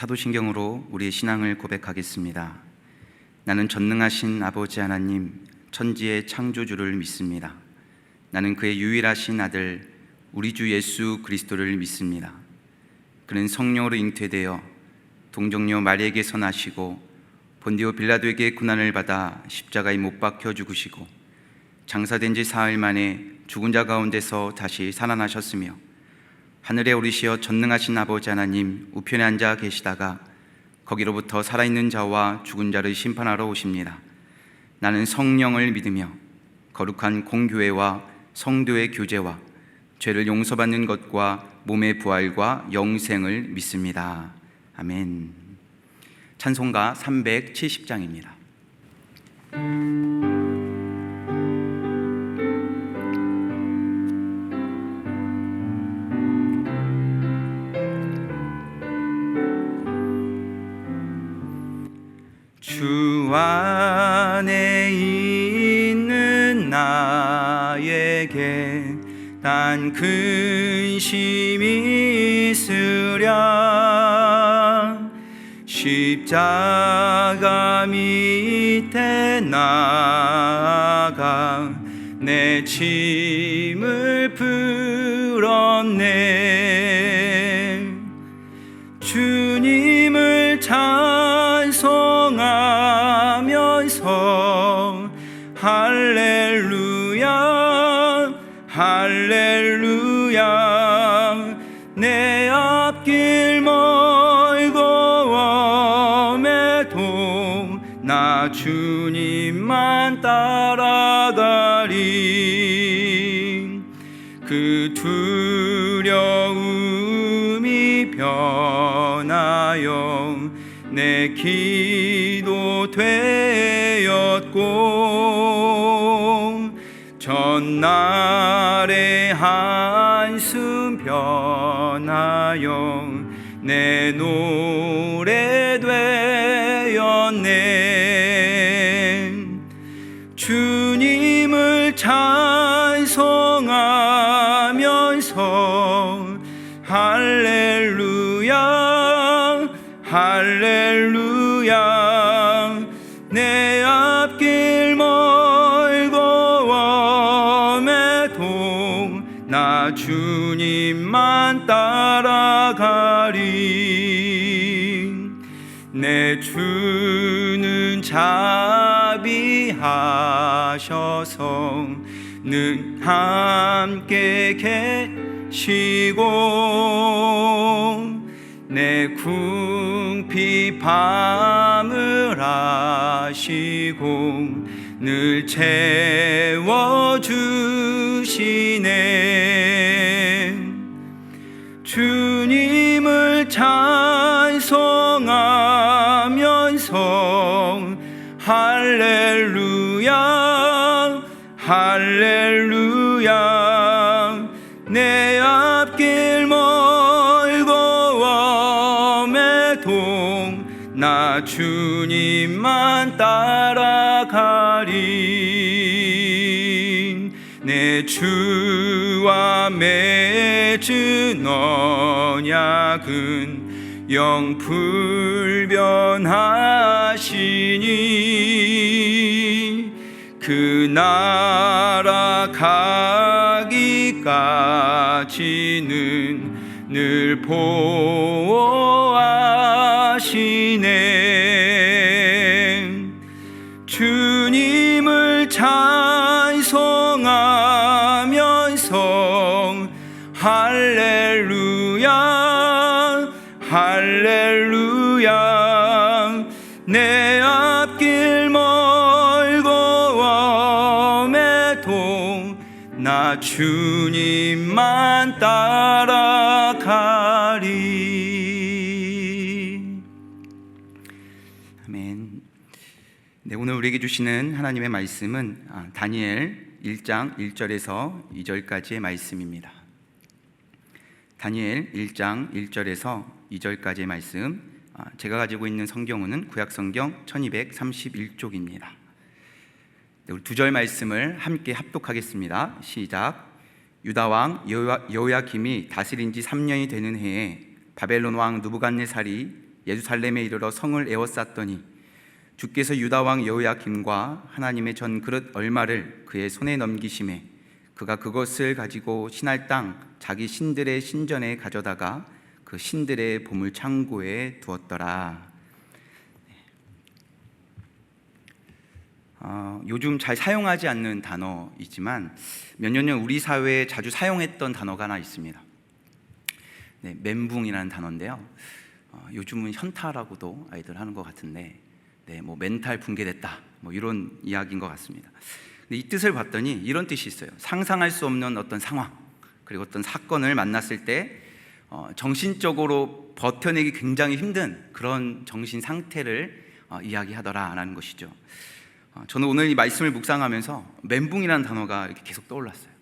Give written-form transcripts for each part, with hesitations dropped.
사도신경으로 우리의 신앙을 고백하겠습니다. 나는 전능하신 아버지 하나님, 천지의 창조주를 믿습니다. 나는 그의 유일하신 아들 우리 주 예수 그리스도를 믿습니다. 그는 성령으로 잉태되어 동정녀 마리에게서 나시고 본디오 빌라도에게 고난을 받아 십자가에 못 박혀 죽으시고 장사된 지 사흘 만에 죽은 자 가운데서 다시 살아나셨으며 하늘에 오르시어 전능하신 아버지 하나님 우편에 앉아 계시다가 거기로부터 살아있는 자와 죽은 자를 심판하러 오십니다. 나는 성령을 믿으며 거룩한 공교회와 성도의 교제와 죄를 용서받는 것과 몸의 부활과 영생을 믿습니다. 아멘. 찬송가 370장입니다. 주 안에 있는 나에게 단 근심이 있으랴. 십자가 밑에 나아가 내 짐을 풀었네. 주님을 찬송하면서 할렐루야 할렐루야. 내 앞길 멀고 엄해도 나 주님만 따라가리. 그 두려움이 변하여 내 기도 되었고 전날의 한숨 변하여 내 노래 되었네. 주님을 찬송하면서 할렐루야 할렐루야. 내 앞길 멀고 엄해도 나 주님만 따라가리. 내 주는 자비하셔서 늘 함께 계시고 내 궁핍 밤을 아시고 늘 채워주시네. 주님을 찬송하면서 할렐루야 할렐루야. 내 앞길 멀고 엄해도 나 주님만 따라가리. 내 주와 맺은 언약은 영 불변하시니 그 나라 가기까지는 늘 보호하시네. 주님을 찬송하면서 할렐루야 할렐루야. 내 앞길 멀고 엄해도 나 주님만 따라가리. 아멘. 네, 오늘 우리에게 주시는 하나님의 말씀은 다니엘 1장 1절에서 2절까지의 말씀입니다. 다니엘 1장 1절에서 2절까지의 말씀, 제가 가지고 있는 성경은 구약성경 1231쪽입니다. 우리 두 절 말씀을 함께 합독하겠습니다. 시작. 유다왕 여호야김이 다스린 지 3년이 되는 해에 바벨론 왕 느부갓네살이 예루살렘에 이르러 성을 에워쌌더니 주께서 유다 왕 여호야김과 하나님의 전 그릇 얼마를 그의 손에 넘기심에 그가 그것을 가지고 신할 땅 자기 신들의 신전에 가져다가 그 신들의 보물 창고에 두었더라. 요즘 잘 사용하지 않는 단어이지만 몇 년 전 우리 사회에 자주 사용했던 단어가 하나 있습니다. 네, 멘붕이라는 단어인데요. 요즘은 현타라고도 아이들 하는 것 같은데, 네, 뭐 멘탈 붕괴됐다, 뭐 이런 이야기인 것 같습니다. 근데 이 뜻을 봤더니 이런 뜻이 있어요. 상상할 수 없는 어떤 상황, 그리고 어떤 사건을 만났을 때 정신적으로 버텨내기 굉장히 힘든 그런 정신 상태를 이야기하더라라는 것이죠. 저는 오늘 이 말씀을 묵상하면서 멘붕이라는 단어가 이렇게 계속 떠올랐어요.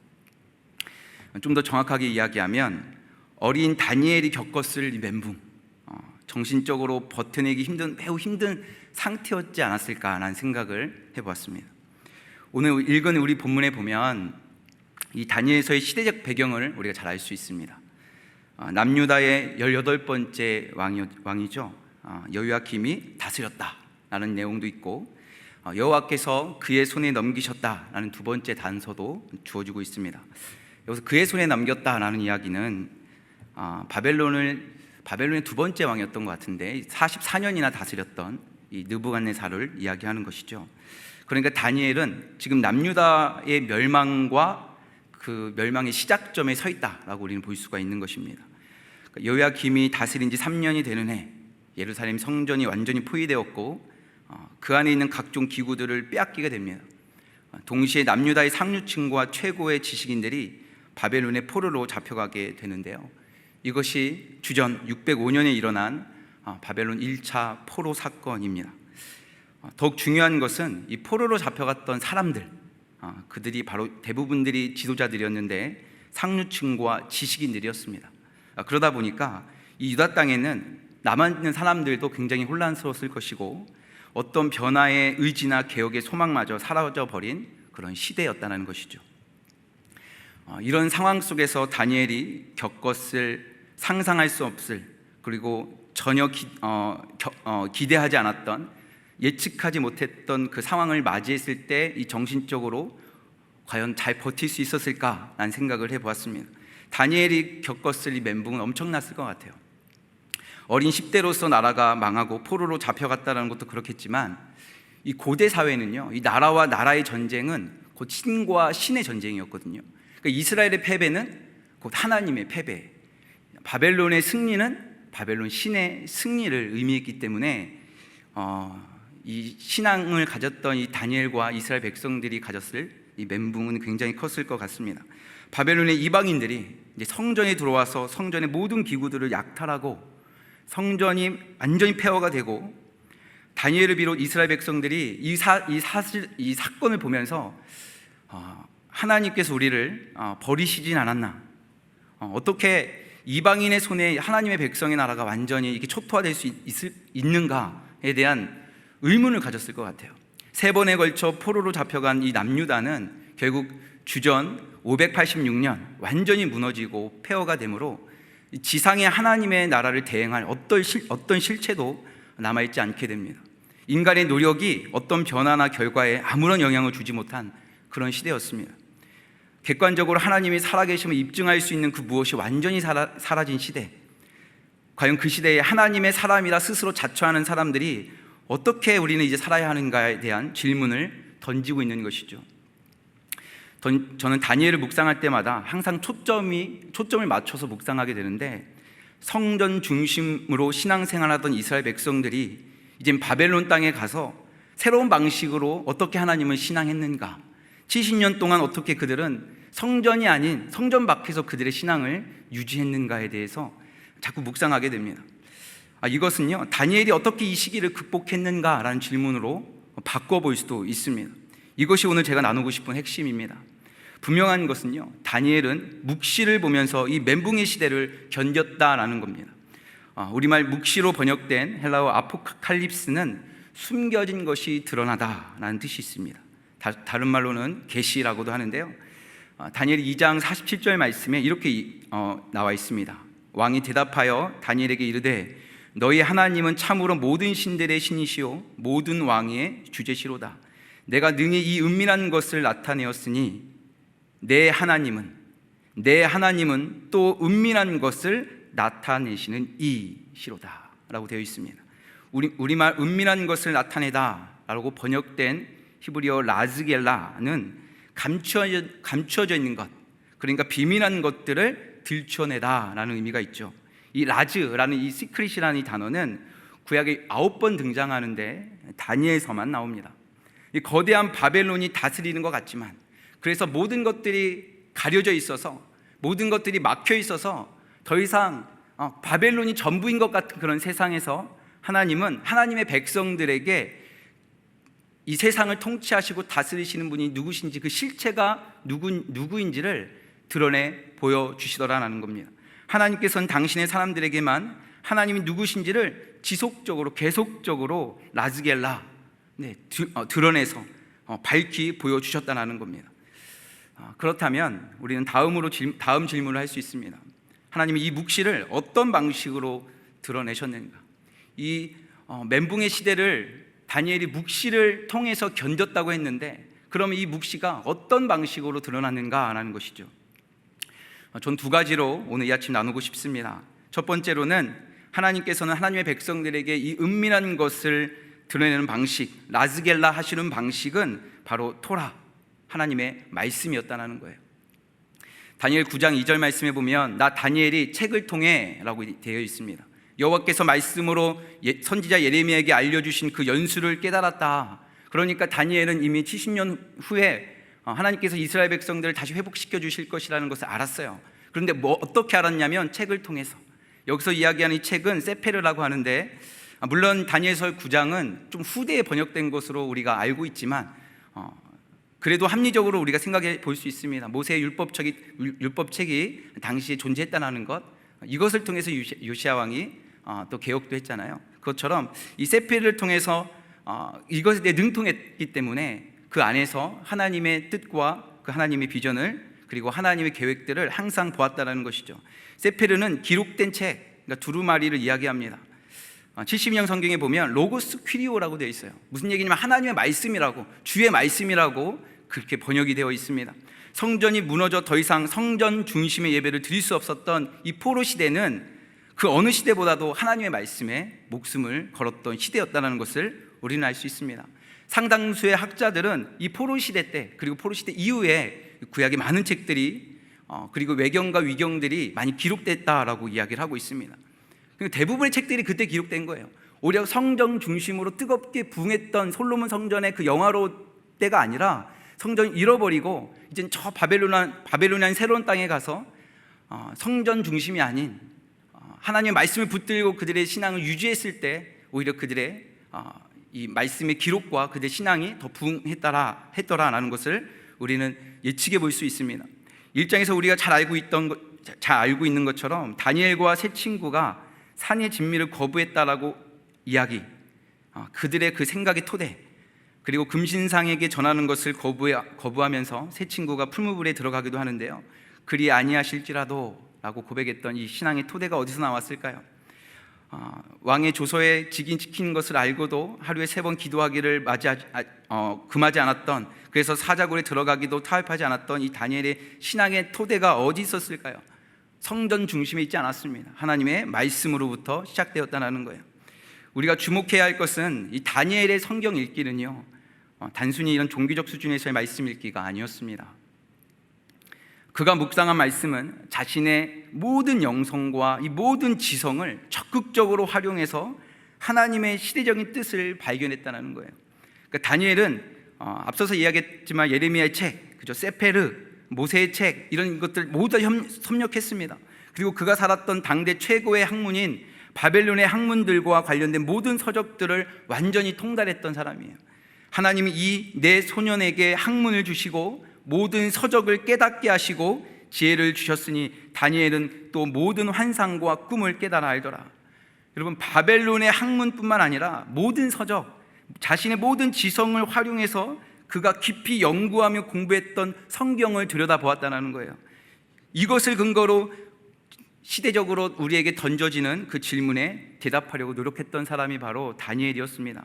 좀 더 정확하게 이야기하면 어린 다니엘이 겪었을 이 멘붕, 정신적으로 버텨내기 힘든, 매우 힘든 상태였지 않았을까라는 생각을 해보았습니다. 오늘 읽은 우리 본문에 보면 이 다니엘서의 시대적 배경을 우리가 잘 알 수 있습니다. 남유다의 18번째 왕이죠. 여호야김이 다스렸다라는 내용도 있고, 여호와께서 그의 손에 넘기셨다라는 두 번째 단서도 주어지고 있습니다. 여기서 그의 손에 넘겼다라는 이야기는 바벨론의 두 번째 왕이었던 것 같은데 44년이나 다스렸던 이 느부갓네살을 이야기하는 것이죠. 그러니까 다니엘은 지금 남유다의 멸망과 그 멸망의 시작점에 서 있다라고 우리는 볼 수가 있는 것입니다. 여호야김이 다스린 지 3년이 되는 해 예루살렘 성전이 완전히 포위되었고 그 안에 있는 각종 기구들을 빼앗기게 됩니다. 동시에 남유다의 상류층과 최고의 지식인들이 바벨론의 포로로 잡혀가게 되는데요. 이것이 주전 605년에 일어난 바벨론 1차 포로 사건입니다. 더욱 중요한 것은 이 포로로 잡혀갔던 사람들, 그들이 바로 대부분들이 지도자들이었는데 상류층과 지식인들이었습니다. 그러다 보니까 이 유다 땅에는 남아있는 사람들도 굉장히 혼란스러웠을 것이고 어떤 변화의 의지나 개혁의 소망마저 사라져버린 그런 시대였다는 것이죠. 이런 상황 속에서 다니엘이 겪었을 상상할 수 없을, 그리고 전혀 기대하지 않았던, 예측하지 못했던 그 상황을 맞이했을 때 이 정신적으로 과연 잘 버틸 수 있었을까라는 생각을 해보았습니다. 다니엘이 겪었을 이 멘붕은 엄청났을 것 같아요. 어린 10대로서 나라가 망하고 포로로 잡혀갔다는 것도 그렇겠지만 이 고대 사회는요, 이 나라와 나라의 전쟁은 곧 신과 신의 전쟁이었거든요. 그러니까 이스라엘의 패배는 곧 하나님의 패배, 바벨론의 승리는 바벨론 신의 승리를 의미했기 때문에 이 신앙을 가졌던 이 다니엘과 이스라엘 백성들이 가졌을 이 멘붕은 굉장히 컸을 것 같습니다. 바벨론의 이방인들이 이제 성전에 들어와서 성전의 모든 기구들을 약탈하고 성전이 완전히 폐허가 되고, 다니엘을 비롯 이스라엘 백성들이 이 사건을 보면서 하나님께서 우리를 버리시진 않았나, 어떻게 이방인의 손에 하나님의 백성의 나라가 완전히 이렇게 초토화될 수 있는가에 대한 의문을 가졌을 것 같아요. 3번에 걸쳐 포로로 잡혀간 이 남유다는 결국 주전 586년 완전히 무너지고 폐허가 되므로 지상의 하나님의 나라를 대행할 어떤 실체도 남아있지 않게 됩니다. 인간의 노력이 어떤 변화나 결과에 아무런 영향을 주지 못한 그런 시대였습니다. 객관적으로 하나님이 살아계심을 입증할 수 있는 그 무엇이 완전히 사라진 시대, 과연 그 시대에 하나님의 사람이라 스스로 자처하는 사람들이 어떻게 우리는 이제 살아야 하는가에 대한 질문을 던지고 있는 것이죠. 저는 다니엘을 묵상할 때마다 항상 초점을 맞춰서 묵상하게 되는데, 성전 중심으로 신앙생활하던 이스라엘 백성들이 이제 바벨론 땅에 가서 새로운 방식으로 어떻게 하나님을 신앙했는가, 70년 동안 어떻게 그들은 성전이 아닌 성전 밖에서 그들의 신앙을 유지했는가에 대해서 자꾸 묵상하게 됩니다. 이것은요, 다니엘이 어떻게 이 시기를 극복했는가라는 질문으로 바꿔볼 수도 있습니다. 이것이 오늘 제가 나누고 싶은 핵심입니다. 분명한 것은요, 다니엘은 묵시를 보면서 이 멘붕의 시대를 견뎠다라는 겁니다. 우리말 묵시로 번역된 헬라어 아포칼립스는 숨겨진 것이 드러나다라는 뜻이 있습니다. 다른 말로는 계시라고도 하는데요, 다니엘 2장 47절 말씀에 이렇게 나와 있습니다. 왕이 대답하여 다니엘에게 이르되 너희 하나님은 참으로 모든 신들의 신이시요 모든 왕의 주제시로다. 내가 능히 이 은밀한 것을 나타내었으니 내 하나님은 또 은밀한 것을 나타내시는 이시로다 라고 되어 있습니다. 우리말 은밀한 것을 나타내다 라고 번역된 히브리어 라즈겔라는 감추어져 있는 것, 그러니까 비밀한 것들을 들춰내다 라는 의미가 있죠. 이 라즈라는 이 시크릿이라는 이 단어는 구약에 9번 등장하는데 다니엘서만 나옵니다. 이 거대한 바벨론이 다스리는 것 같지만, 그래서 모든 것들이 가려져 있어서, 모든 것들이 막혀 있어서 더 이상 바벨론이 전부인 것 같은 그런 세상에서 하나님은 하나님의 백성들에게 이 세상을 통치하시고 다스리시는 분이 누구신지, 그 실체가 누구인지를 드러내 보여주시더라라는 겁니다. 하나님께서는 당신의 사람들에게만 하나님이 누구신지를 지속적으로 계속적으로 라즈겔라 드러내서 밝히 보여주셨다는 겁니다. 그렇다면 우리는 다음 질문을 할 수 있습니다. 하나님이 이 묵시를 어떤 방식으로 드러내셨는가? 이 멘붕의 시대를 다니엘이 묵시를 통해서 견뎠다고 했는데, 그러면 이 묵시가 어떤 방식으로 드러났는가라는 것이죠. 전 두 가지로 오늘 이 아침 나누고 싶습니다. 첫 번째로는 하나님께서는 하나님의 백성들에게 이 은밀한 것을 드러내는 방식, 라즈겔라 하시는 방식은 바로 토라, 하나님의 말씀이었다는 거예요. 다니엘 9장 2절 말씀에 보면 나 다니엘이 책을 통해 라고 되어 있습니다. 여호와께서 말씀으로 선지자 예레미야에게 알려주신 그 연수를 깨달았다. 그러니까 다니엘은 이미 70년 후에 하나님께서 이스라엘 백성들을 다시 회복시켜 주실 것이라는 것을 알았어요. 그런데 어떻게 알았냐면 책을 통해서. 여기서 이야기하는 이 책은 세페르라고 하는데, 물론 다니엘서 9장은 좀 후대에 번역된 것으로 우리가 알고 있지만 그래도 합리적으로 우리가 생각해 볼 수 있습니다. 모세의 율법책이 당시에 존재했다는 것, 이것을 통해서 요시야 왕이 또 개혁도 했잖아요. 그것처럼 이 세페르를 통해서 이것에 대해 능통했기 때문에 그 안에서 하나님의 뜻과 그 하나님의 비전을, 그리고 하나님의 계획들을 항상 보았다는 것이죠. 세페르는 기록된 책, 그러니까 두루마리를 이야기합니다. 70년 성경에 보면 로고스 퀴리오라고 되어 있어요. 무슨 얘기냐면 하나님의 말씀이라고, 주의 말씀이라고 그렇게 번역이 되어 있습니다. 성전이 무너져 더 이상 성전 중심의 예배를 드릴 수 없었던 이 포로 시대는 그 어느 시대보다도 하나님의 말씀에 목숨을 걸었던 시대였다는 것을 우리는 알 수 있습니다. 상당수의 학자들은 이 포로 시대 때, 그리고 포로 시대 이후에 구약의 많은 책들이 그리고 외경과 위경들이 많이 기록됐다라고 이야기를 하고 있습니다. 대부분의 책들이 그때 기록된 거예요. 오히려 성전 중심으로 뜨겁게 부흥했던 솔로몬 성전의 그 영화로울 때가 아니라 성전 잃어버리고 이제 저 바벨론이라는 새로운 땅에 가서 성전 중심이 아닌 하나님의 말씀을 붙들고 그들의 신앙을 유지했을 때 오히려 그들의 이 말씀의 기록과 그들의 신앙이 더 부흥했더라라는 것을 우리는 예측해 볼 수 있습니다. 1장에서 우리가 잘 알고 있는 것처럼 다니엘과 세 친구가 산의 진미를 거부했다라고 이야기, 그들의 그 생각의 토대, 그리고 금신상에게 전하는 것을 거부하면서 세 친구가 풀무불에 들어가기도 하는데요. 그리 아니하실지라도 라고 고백했던 이 신앙의 토대가 어디서 나왔을까요? 왕의 조서에 직인 지키는 것을 알고도 하루에 3번 기도하기를 금하지 않았던, 그래서 사자굴에 들어가기도 타협하지 않았던 이 다니엘의 신앙의 토대가 어디 있었을까요? 성전 중심에 있지 않았습니다. 하나님의 말씀으로부터 시작되었다는 거예요. 우리가 주목해야 할 것은 이 다니엘의 성경 읽기는요, 단순히 이런 종교적 수준에서의 말씀 읽기가 아니었습니다. 그가 묵상한 말씀은 자신의 모든 영성과 이 모든 지성을 적극적으로 활용해서 하나님의 시대적인 뜻을 발견했다는 거예요. 그러니까 다니엘은 앞서서 이야기했지만 예레미야의 책, 그죠? 세페르, 모세의 책, 이런 것들 모두 다 섭렵했습니다. 그리고 그가 살았던 당대 최고의 학문인 바벨론의 학문들과 관련된 모든 서적들을 완전히 통달했던 사람이에요. 하나님이 이 내 소년에게 학문을 주시고 모든 서적을 깨닫게 하시고 지혜를 주셨으니 다니엘은 또 모든 환상과 꿈을 깨달아 알더라. 여러분, 바벨론의 학문뿐만 아니라 모든 서적, 자신의 모든 지성을 활용해서 그가 깊이 연구하며 공부했던 성경을 들여다보았다는 거예요. 이것을 근거로 시대적으로 우리에게 던져지는 그 질문에 대답하려고 노력했던 사람이 바로 다니엘이었습니다.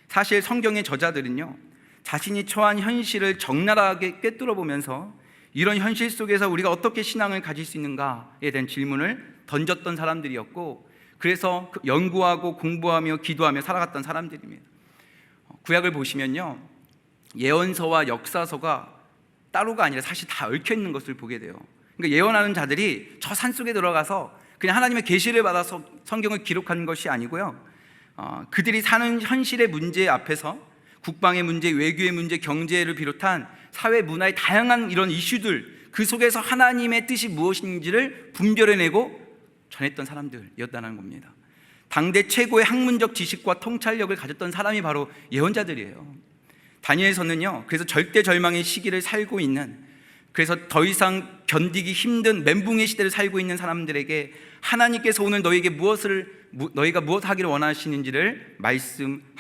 사실 성경의 저자들은요, 자신이 처한 현실을 적나라하게 꿰뚫어 보면서 이런 현실 속에서 우리가 어떻게 신앙을 가질 수 있는가에 대한 질문을 던졌던 사람들이었고, 그래서 연구하고 공부하며 기도하며 살아갔던 사람들입니다. 구약을 보시면요, 예언서와 역사서가 따로가 아니라 사실 다 얽혀 있는 것을 보게 돼요. 그러니까 예언하는 자들이 저 산속에 들어가서 그냥 하나님의 계시를 받아서 성경을 기록한 것이 아니고요, 그들이 사는 현실의 문제 앞에서 국방의 문제, 외교의 문제, 경제를 비롯한 사회 문화의 다양한 이런 이슈들, 그 속에서 하나님의 뜻이 무엇인지를 분별해내고 전했던 사람들이었다는 겁니다. 당대 최고의 학문적 지식과 통찰력을 가졌던 사람이 바로 예언자들이에요. 다니엘서는요, 그래서 절대 절망의 시기를 살고 있는, 그래서 더 이상 견디기 힘든 멘붕의 시대를 살고 있는 사람들에게 하나님께서 오늘 너희가 무엇 하기를 원하시는지를 말씀을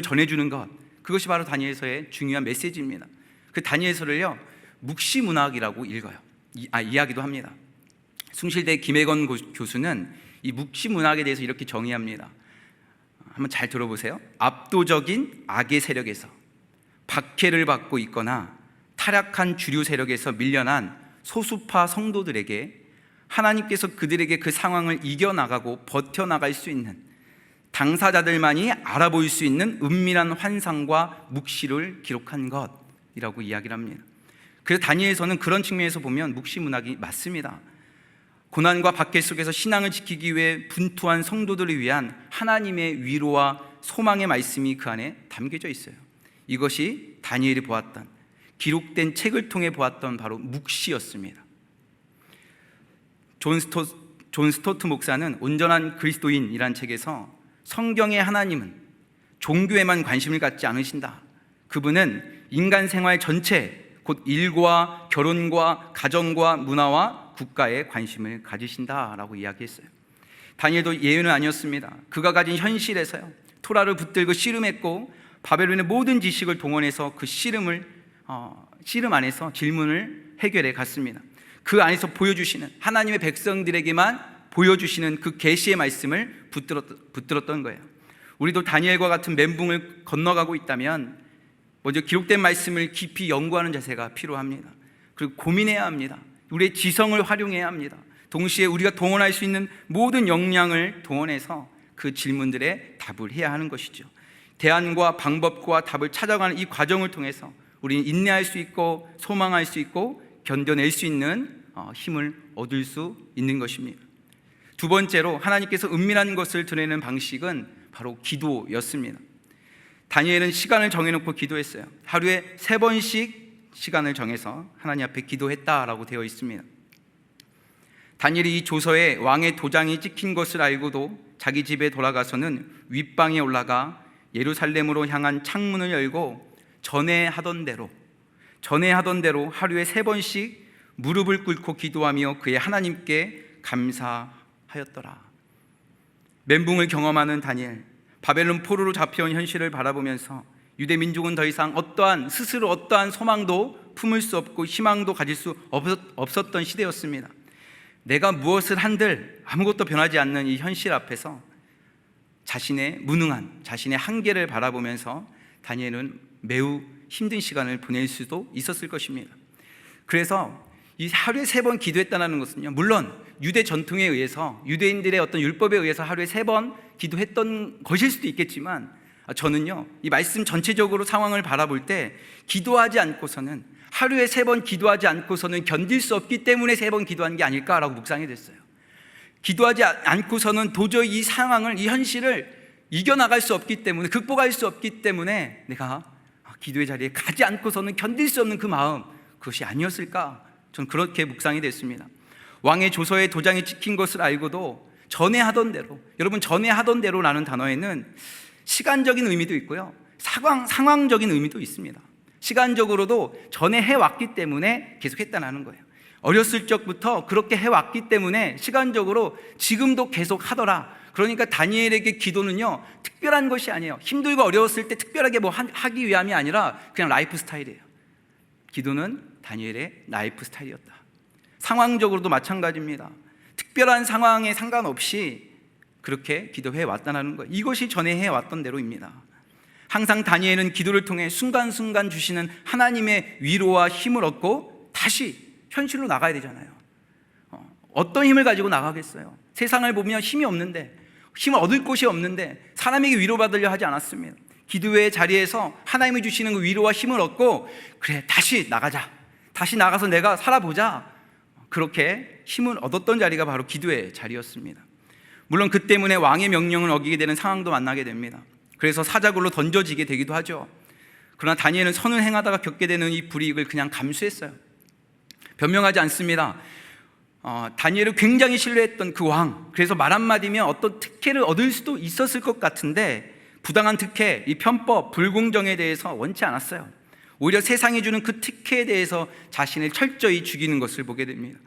전해주는 것, 그것이 바로 다니엘서의 중요한 메시지입니다. 그 다니엘서를요, 묵시문학이라고 이야기도 합니다. 숭실대 김혜건 교수는 이 묵시문학에 대해서 이렇게 정의합니다. 한번 잘 들어보세요. 압도적인 악의 세력에서 박해를 받고 있거나 타락한 주류 세력에서 밀려난 소수파 성도들에게 하나님께서 그들에게 그 상황을 이겨나가고 버텨나갈 수 있는, 당사자들만이 알아볼 수 있는 은밀한 환상과 묵시를 기록한 것이라고 이야기를 합니다. 그래서 다니엘서는 그런 측면에서 보면 묵시문학이 맞습니다. 고난과 박해 속에서 신앙을 지키기 위해 분투한 성도들을 위한 하나님의 위로와 소망의 말씀이 그 안에 담겨져 있어요. 이것이 다니엘이 보았던, 기록된 책을 통해 보았던 바로 묵시였습니다. 존 스토트 목사는 온전한 그리스도인이란 책에서 성경의 하나님은 종교에만 관심을 갖지 않으신다. 그분은 인간 생활 전체, 곧 일과 결혼과 가정과 문화와 국가에 관심을 가지신다라고 이야기했어요. 다니엘도 예외는 아니었습니다. 그가 가진 현실에서요, 토라를 붙들고 씨름했고 바벨론의 모든 지식을 동원해서 그 씨름 안에서 질문을 해결해 갔습니다. 그 안에서 보여주시는, 하나님의 백성들에게만 보여주시는 그 계시의 말씀을 붙들었던 거예요. 우리도 다니엘과 같은 멘붕을 건너가고 있다면 먼저 기록된 말씀을 깊이 연구하는 자세가 필요합니다. 그리고 고민해야 합니다. 우리의 지성을 활용해야 합니다. 동시에 우리가 동원할 수 있는 모든 역량을 동원해서 그 질문들에 답을 해야 하는 것이죠. 대안과 방법과 답을 찾아가는 이 과정을 통해서 우리는 인내할 수 있고 소망할 수 있고 견뎌낼 수 있는 힘을 얻을 수 있는 것입니다. 두 번째로 하나님께서 은밀한 것을 드러내는 방식은 바로 기도였습니다. 다니엘은 시간을 정해놓고 기도했어요. 하루에 3번씩 시간을 정해서 하나님 앞에 기도했다라고 되어 있습니다. 다니엘이 이 조서에 왕의 도장이 찍힌 것을 알고도 자기 집에 돌아가서는 윗방에 올라가 예루살렘으로 향한 창문을 열고 전에 하던 대로 하루에 3번씩 무릎을 꿇고 기도하며 그의 하나님께 감사하였더라. 멘붕을 경험하는 다니엘, 바벨론 포로로 잡혀온 현실을 바라보면서 유대 민족은 더 이상 스스로 어떠한 소망도 품을 수 없고 희망도 가질 수 없었던 시대였습니다. 내가 무엇을 한들 아무것도 변하지 않는 이 현실 앞에서 자신의 무능한, 자신의 한계를 바라보면서 다니엘은 매우 힘든 시간을 보낼 수도 있었을 것입니다. 그래서 이 하루에 3번 기도했다는 것은요, 물론 유대 전통에 의해서, 유대인들의 어떤 율법에 의해서 하루에 3번 기도했던 것일 수도 있겠지만, 저는요, 이 말씀 전체적으로 상황을 바라볼 때 기도하지 않고서는, 하루에 3번 기도하지 않고서는 견딜 수 없기 때문에 3번 기도한 게 아닐까라고 묵상이 됐어요. 기도하지 않고서는 도저히 이 상황을, 이 현실을 이겨나갈 수 없기 때문에, 극복할 수 없기 때문에 내가 기도의 자리에 가지 않고서는 견딜 수 없는 그 마음, 그것이 아니었을까? 저는 그렇게 묵상이 됐습니다. 왕의 조서에 도장이 찍힌 것을 알고도 전에 하던 대로, 여러분, 전에 하던 대로라는 단어에는 시간적인 의미도 있고요, 상황적인 의미도 있습니다. 시간적으로도 전에 해왔기 때문에 계속 했다는 거예요. 어렸을 적부터 그렇게 해왔기 때문에 시간적으로 지금도 계속 하더라. 그러니까 다니엘에게 기도는요, 특별한 것이 아니에요. 힘들고 어려웠을 때 특별하게 뭐 하기 위함이 아니라 그냥 라이프 스타일이에요. 기도는 다니엘의 라이프 스타일이었다. 상황적으로도 마찬가지입니다. 특별한 상황에 상관없이 그렇게 기도해 왔다는 거예요. 이것이 전에 해왔던 대로입니다. 항상 다니엘은 기도를 통해 순간순간 주시는 하나님의 위로와 힘을 얻고 다시 현실로 나가야 되잖아요. 어떤 힘을 가지고 나가겠어요? 세상을 보면 힘이 없는데, 힘을 얻을 곳이 없는데 사람에게 위로받으려 하지 않았습니다. 기도의 자리에서 하나님이 주시는 그 위로와 힘을 얻고, 그래, 다시 나가자, 다시 나가서 내가 살아보자, 그렇게 힘을 얻었던 자리가 바로 기도의 자리였습니다. 물론 그 때문에 왕의 명령을 어기게 되는 상황도 만나게 됩니다. 그래서 사자굴로 던져지게 되기도 하죠. 그러나 다니엘은 선을 행하다가 겪게 되는 이 불이익을 그냥 감수했어요. 변명하지 않습니다. 다니엘을 굉장히 신뢰했던 그 왕, 그래서 말 한마디면 어떤 특혜를 얻을 수도 있었을 것 같은데, 부당한 특혜, 이 편법, 불공정에 대해서 원치 않았어요. 오히려 세상이 주는 그 특혜에 대해서 자신을 철저히 죽이는 것을 보게 됩니다.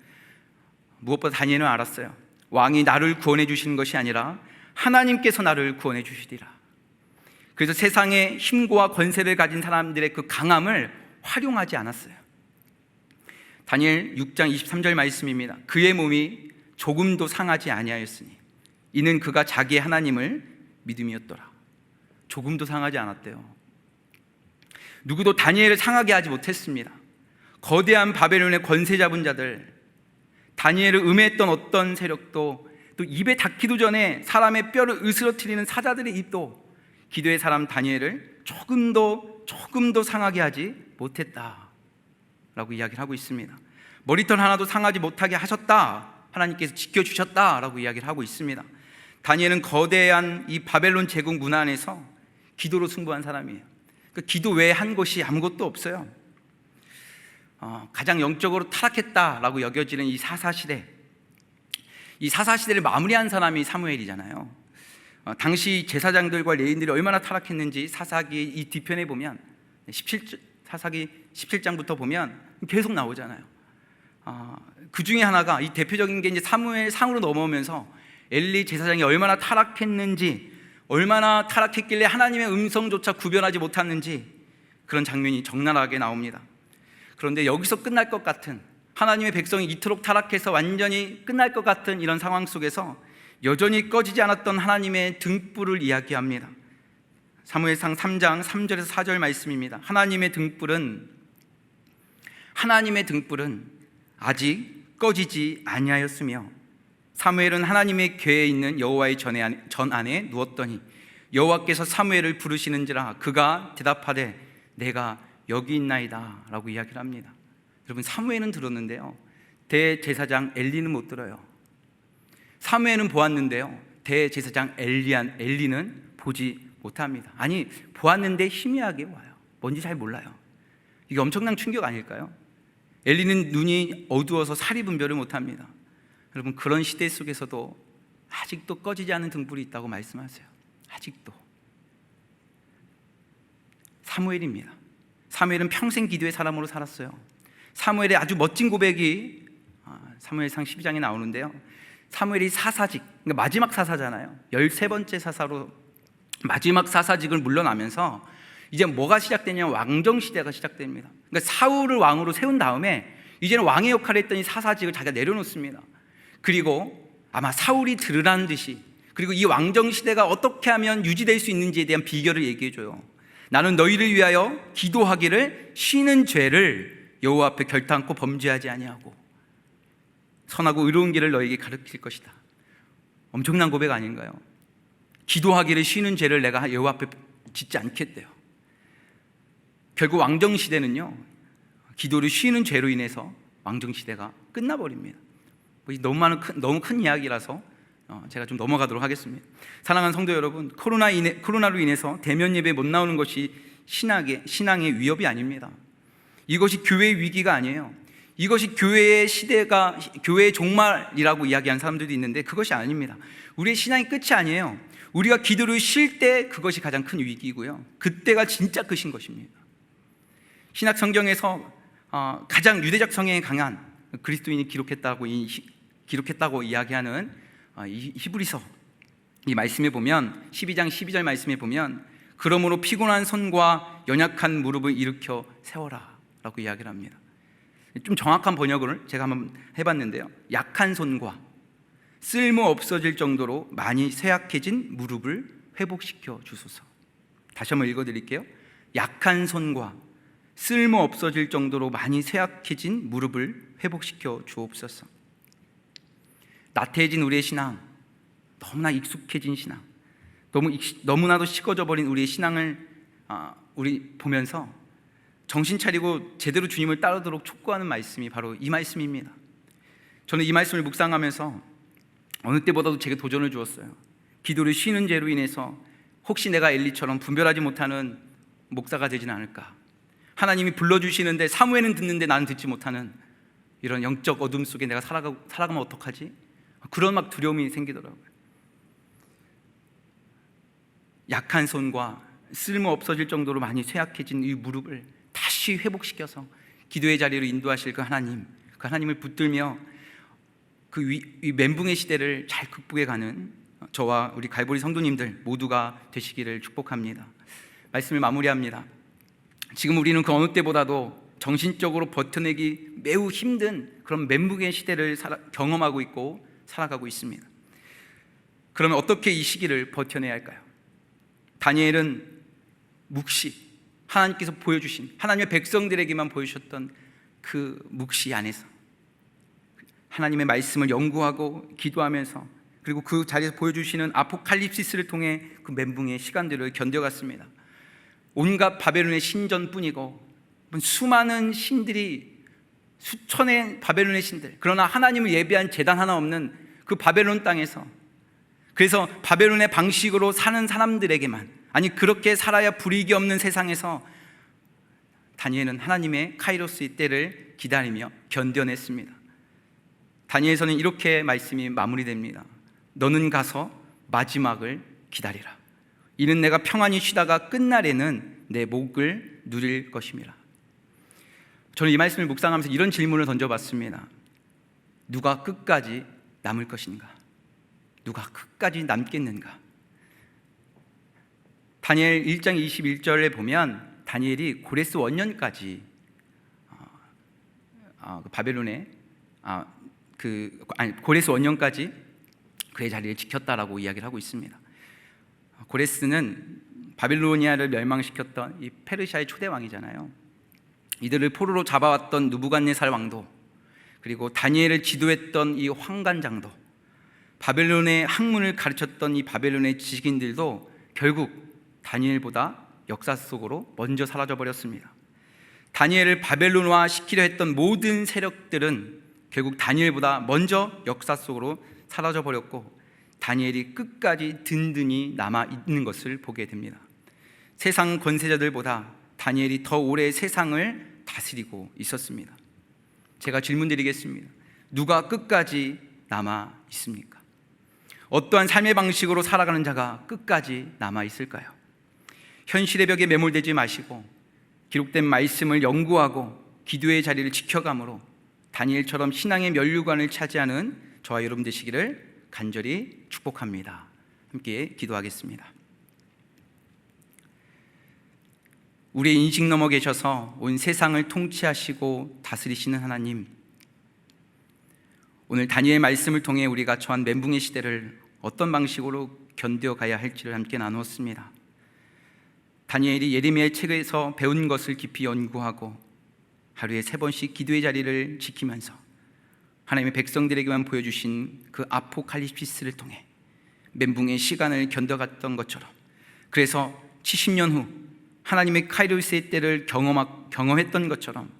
무엇보다 다니엘은 알았어요. 왕이 나를 구원해 주시는 것이 아니라 하나님께서 나를 구원해 주시리라. 그래서 세상의 힘과 권세를 가진 사람들의 그 강함을 활용하지 않았어요. 다니엘 6장 23절 말씀입니다. 그의 몸이 조금도 상하지 아니하였으니 이는 그가 자기의 하나님을 믿음이었더라. 조금도 상하지 않았대요. 누구도 다니엘을 상하게 하지 못했습니다. 거대한 바벨론의 권세 잡은 자들, 다니엘을 음해했던 어떤 세력도, 또 입에 닿기도 전에 사람의 뼈를 으스러뜨리는 사자들의 입도 기도의 사람 다니엘을 조금도 상하게 하지 못했다라고 이야기를 하고 있습니다. 머리털 하나도 상하지 못하게 하셨다, 하나님께서 지켜주셨다라고 이야기를 하고 있습니다. 다니엘은 거대한 이 바벨론 제국 문화 안에서 기도로 승부한 사람이에요. 그 기도 외에 한 것이 아무것도 없어요. 가장 영적으로 타락했다라고 여겨지는 이 사사시대, 이 사사시대를 마무리한 사람이 사무엘이잖아요. 당시 제사장들과 레위인들이 얼마나 타락했는지 사사기 이 뒤편에 보면, 사사기 17장부터 보면 계속 나오잖아요. 그 중에 하나가, 이 대표적인 게 이제 사무엘 상으로 넘어오면서 엘리 제사장이 얼마나 타락했는지, 얼마나 타락했길래 하나님의 음성조차 구별하지 못했는지, 그런 장면이 적나라하게 나옵니다. 그런데 여기서 끝날 것 같은, 하나님의 백성이 이토록 타락해서 완전히 끝날 것 같은 이런 상황 속에서 여전히 꺼지지 않았던 하나님의 등불을 이야기합니다. 사무엘상 3장 3절에서 4절 말씀입니다. 하나님의 등불은 아직 꺼지지 아니하였으며 사무엘은 하나님의 궤에 있는 여호와의 전 안에 누웠더니 여호와께서 사무엘을 부르시는지라 그가 대답하되 내가 여기 있나이다 라고 이야기를 합니다. 여러분, 사무엘은 들었는데요, 대제사장 엘리는 못 들어요. 사무엘은 보았는데요, 대제사장 엘리는 보지 못합니다. 아니, 보았는데 희미하게 와요. 뭔지 잘 몰라요. 이게 엄청난 충격 아닐까요? 엘리는 눈이 어두워서 사리 분별을 못합니다. 여러분, 그런 시대 속에서도 아직도 꺼지지 않은 등불이 있다고 말씀하세요. 아직도. 사무엘입니다. 사무엘은 평생 기도의 사람으로 살았어요. 사무엘의 아주 멋진 고백이 사무엘상 12장에 나오는데요, 사무엘이 사사직, 그러니까 마지막 사사잖아요. 13번째 사사로 마지막 사사직을 물러나면서 이제 뭐가 시작되냐면 왕정시대가 시작됩니다. 그러니까 사울을 왕으로 세운 다음에 이제는 왕의 역할을 했던 이 사사직을 자기가 내려놓습니다. 그리고 아마 사울이 들으라는 듯이, 그리고 이 왕정시대가 어떻게 하면 유지될 수 있는지에 대한 비결을 얘기해줘요. 나는 너희를 위하여 기도하기를 쉬는 죄를 여호와 앞에 결단코 범죄하지 아니하고 선하고 의로운 길을 너에게 가르칠 것이다. 엄청난 고백 아닌가요? 기도하기를 쉬는 죄를 내가 여호와 앞에 짓지 않겠대요. 결국 왕정시대는요, 기도를 쉬는 죄로 인해서 왕정시대가 끝나버립니다. 너무 큰 이야기라서 제가 좀 넘어가도록 하겠습니다. 사랑하는 성도 여러분, 코로나로 인해서 대면 예배 못 나오는 것이 신앙의 위협이 아닙니다. 이것이 교회의 위기가 아니에요. 이것이 교회의 시대가, 교회의 종말이라고 이야기하는 사람들도 있는데 그것이 아닙니다. 우리의 신앙이 끝이 아니에요. 우리가 기도를 쉴 때 그것이 가장 큰 위기이고요, 그때가 진짜 끝인 것입니다. 신약 성경에서 가장 유대적 성향에 강한 그리스도인이 기록했다고 이야기하는 이 히브리서 이 말씀에 보면 12장 12절 말씀에 보면 그러므로 피곤한 손과 연약한 무릎을 일으켜 세워라 라고 이야기를 합니다. 좀 정확한 번역을 제가 한번 해봤는데요, 약한 손과 쓸모 없어질 정도로 많이 쇠약해진 무릎을 회복시켜 주소서. 다시 한번 읽어드릴게요. 약한 손과 쓸모 없어질 정도로 많이 쇠약해진 무릎을 회복시켜 주옵소서. 나태해진 우리의 신앙, 너무나 익숙해진 신앙, 너무나도 식어져 버린 우리의 신앙을 우리 보면서 정신 차리고 제대로 주님을 따르도록 촉구하는 말씀이 바로 이 말씀입니다. 저는 이 말씀을 묵상하면서 어느 때보다도 제게 도전을 주었어요. 기도를 쉬는 죄로 인해서 혹시 내가 엘리처럼 분별하지 못하는 목사가 되지는 않을까, 하나님이 불러주시는데 사무엘은 듣는데 나는 듣지 못하는 이런 영적 어둠 속에 내가 살아가면 어떡하지? 그런 막 두려움이 생기더라고요. 약한 손과 쓸모 없어질 정도로 많이 쇠약해진 이 무릎을 다시 회복시켜서 기도의 자리로 인도하실 그 하나님을 붙들며 이 멘붕의 시대를 잘 극복해 가는 저와 우리 갈보리 성도님들 모두가 되시기를 축복합니다. 말씀을 마무리합니다. 지금 우리는 그 어느 때보다도 정신적으로 버텨내기 매우 힘든 그런 멘붕의 시대를 경험하고 있고 살아가고 있습니다. 그러면 어떻게 이 시기를 버텨내야 할까요? 다니엘은 묵시, 하나님께서 보여주신, 하나님의 백성들에게만 보여주셨던 그 묵시 안에서 하나님의 말씀을 연구하고 기도하면서, 그리고 그 자리에서 보여주시는 아포칼립시스를 통해 그 멘붕의 시간들을 견뎌갔습니다. 온갖 바벨론의 신전뿐이고 수많은 신들이, 수천의 바벨론의 신들, 그러나 하나님을 예배한 제단 하나 없는 그 바벨론 땅에서, 그래서 바벨론의 방식으로 사는 사람들에게만, 아니 그렇게 살아야 불이익이 없는 세상에서 다니엘은 하나님의 카이로스의 때를 기다리며 견뎌냈습니다. 다니엘서는 이렇게 말씀이 마무리됩니다. 너는 가서 마지막을 기다리라. 이는 내가 평안히 쉬다가 끝날에는 내 목을 누릴 것임이라. 저는 이 말씀을 묵상하면서 이런 질문을 던져봤습니다. 누가 끝까지 남을 것인가? 누가 끝까지 남겠는가? 다니엘 1장 21절에 보면 다니엘이 고레스 원년까지 고레스 원년까지 그의 자리를 지켰다라고 이야기를 하고 있습니다. 고레스는 바빌로니아를 멸망시켰던 이 페르시아의 초대 왕이잖아요. 이들을 포로로 잡아왔던 느부갓네살 왕도, 그리고 다니엘을 지도했던 이 환관장도, 바벨론의 학문을 가르쳤던 이 바벨론의 지식인들도 결국 다니엘보다 역사 속으로 먼저 사라져 버렸습니다. 다니엘을 바벨론화 시키려 했던 모든 세력들은 결국 다니엘보다 먼저 역사 속으로 사라져 버렸고, 다니엘이 끝까지 든든히 남아 있는 것을 보게 됩니다. 세상 권세자들보다 다니엘이 더 오래 세상을 다스리고 있었습니다. 제가 질문 드리겠습니다. 누가 끝까지 남아 있습니까? 어떠한 삶의 방식으로 살아가는 자가 끝까지 남아 있을까요? 현실의 벽에 매몰되지 마시고 기록된 말씀을 연구하고 기도의 자리를 지켜감으로 다니엘처럼 신앙의 면류관을 차지하는 저와 여러분 되시기를 간절히 축복합니다. 함께 기도하겠습니다. 우리의 인식 넘어 계셔서 온 세상을 통치하시고 다스리시는 하나님, 오늘 다니엘 말씀을 통해 우리가 처한 멘붕의 시대를 어떤 방식으로 견뎌가야 할지를 함께 나누었습니다. 다니엘이 예레미야의 책에서 배운 것을 깊이 연구하고 하루에 3번씩 기도의 자리를 지키면서 하나님의 백성들에게만 보여주신 그 아포칼립시스를 통해 멘붕의 시간을 견뎌갔던 것처럼, 그래서 70년 후 하나님의 카이로스의 때를 경험했던 것처럼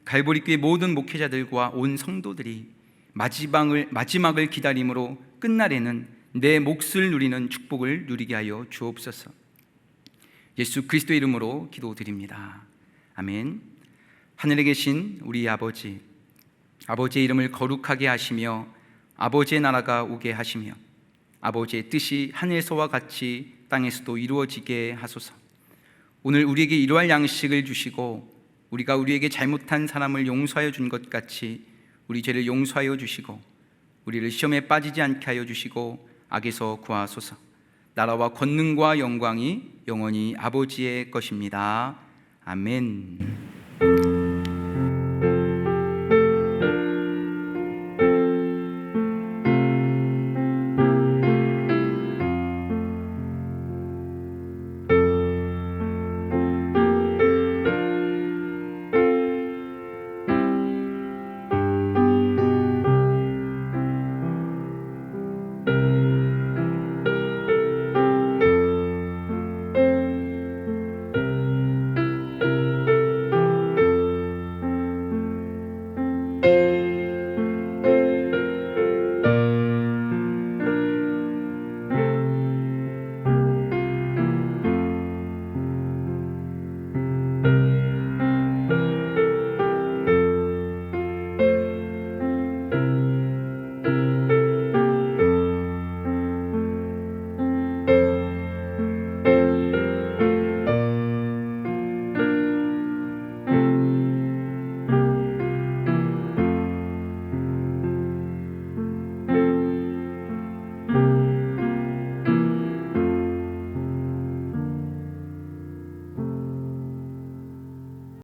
갈보리교회 모든 목회자들과 온 성도들이 마지막을 기다림으로 끝날에는 내 몫을 누리는 축복을 누리게 하여 주옵소서. 예수 그리스도의 이름으로 기도드립니다. 아멘. 하늘에 계신 우리 아버지, 아버지의 이름을 거룩하게 하시며 아버지의 나라가 오게 하시며 아버지의 뜻이 하늘에서와 같이 땅에서도 이루어지게 하소서. 오늘 우리에게 이러할 양식을 주시고 우리가 우리에게 잘못한 사람을 용서하여 준 것 같이 우리 죄를 용서하여 주시고 우리를 시험에 빠지지 않게 하여 주시고 악에서 구하소서. 나라와 권능과 영광이 영원히 아버지의 것입니다. 아멘.